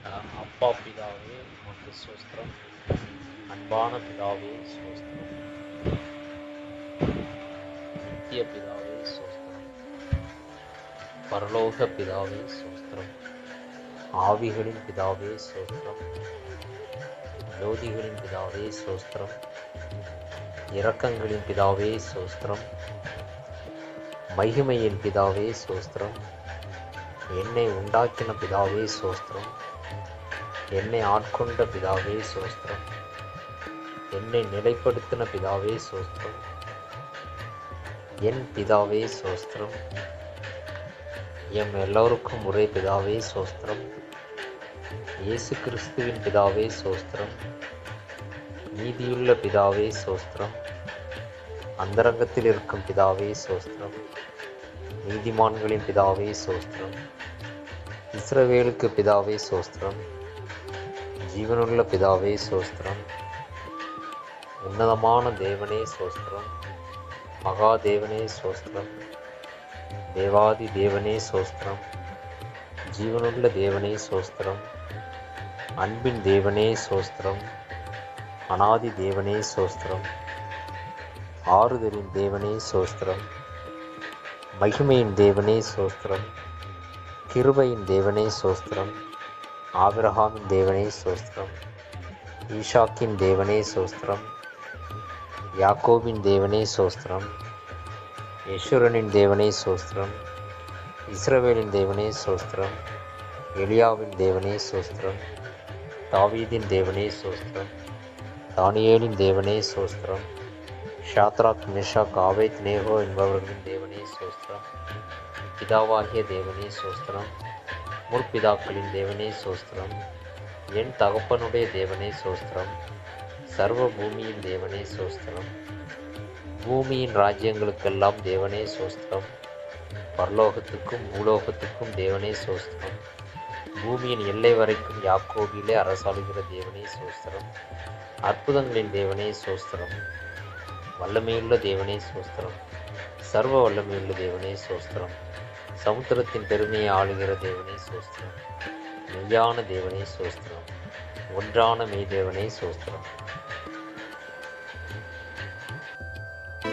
அப்பா பிதாவே உமக்கு ஸ்தோத்திரம். அன்பான பிதாவே ஸ்தோத்திரம். நித்திய பிதாவே ஸ்தோத்திரம். பரலோக பிதாவே ஸ்தோத்திரம். ஆவிகளின் பிதாவே ஸ்தோத்திரம். ஜோதிகளின் பிதாவே ஸ்தோத்திரம். இரக்கங்களின் பிதாவே ஸ்தோத்திரம். மகிமையின் பிதாவே ஸ்தோத்திரம். என்னை உண்டாக்கின பிதாவே ஸ்தோத்திரம். என்னை ஆட்கொண்ட பிதாவே ஸ்தோத்திரம். என்னை நிலைப்படுத்தின பிதாவே ஸ்தோத்திரம். என் பிதாவே ஸ்தோத்திரம். எம் எல்லோருக்கும் ஒரே பிதாவே ஸ்தோத்திரம். இயேசு கிறிஸ்துவின் பிதாவே ஸ்தோத்திரம். நீதியுள்ள பிதாவே ஸ்தோத்திரம். அந்தரங்கத்தில் இருக்கும் பிதாவே ஸ்தோத்திரம். நீதிமான்களின் பிதாவே ஸ்தோத்திரம். இஸ்ரவேலுக்கு பிதாவே ஸ்தோத்திரம். ஜீவனுள்ள பிதாவே ஸ்தோத்திரம். உன்னதமான தேவனே ஸ்தோத்திரம். மகாதேவனே ஸ்தோத்திரம். தேவாதி தேவனே ஸ்தோத்திரம். ஜீவனுள்ள தேவனே ஸ்தோத்திரம். அன்பின் தேவனே ஸ்தோத்திரம். அநாதி தேவனே ஸ்தோத்திரம். ஆறுதலின் தேவனே ஸ்தோத்திரம். மகிமையின் தேவனே ஸ்தோத்திரம். கிருபையின் தேவனே ஸ்தோத்திரம். ஆபிரகாமின் தேவனே ஸ்தோத்திரம். ஈசாக்கின் தேவனே ஸ்தோத்திரம். யாக்கோபின் தேவனே ஸ்தோத்திரம். யெஷூரனின் தேவனே ஸ்தோத்திரம். இஸ்ரவேலின் தேவனே ஸ்தோத்திரம். எலியாவின் தேவனே ஸ்தோத்திரம். தாவீதின் தேவனே ஸ்தோத்திரம். தானியேலின் தேவனே ஸ்தோத்திரம். ஷாத்ராக் மேஷாக் ஆபேத்நேகோ என்பவர்களின் தேவனே ஸ்தோத்திரம். பிதாவாகிய தேவனே ஸ்தோத்திரம். முற்பிதாக்களின் தேவனே ஸ்தோத்திரம். என் தகப்பனுடைய தேவனே ஸ்தோத்திரம். சர்வ பூமியின் தேவனே ஸ்தோத்திரம். பூமியின் ராஜ்யங்களுக்கெல்லாம் தேவனே ஸ்தோத்திரம். பரலோகத்துக்கும் பூலோகத்துக்கும் தேவனே ஸ்தோத்திரம். பூமியின் எல்லை வரைக்கும் யாக்கோபிலே அரசாளுகிற தேவனே ஸ்தோத்திரம். அற்புதங்களின் தேவனே ஸ்தோத்திரம். வல்லமையுள்ள தேவனே ஸ்தோத்திரம். சர்வ வல்லமையுள்ள தேவனே ஸ்தோத்திரம். சமுத்திரத்தின் பெருமையை ஆளுகிற தேவனே ஸ்தோத்திரம். மெய்யான தேவனே ஸ்தோத்திரம். ஒன்றான மெய் தேவனே ஸ்தோத்திரம்.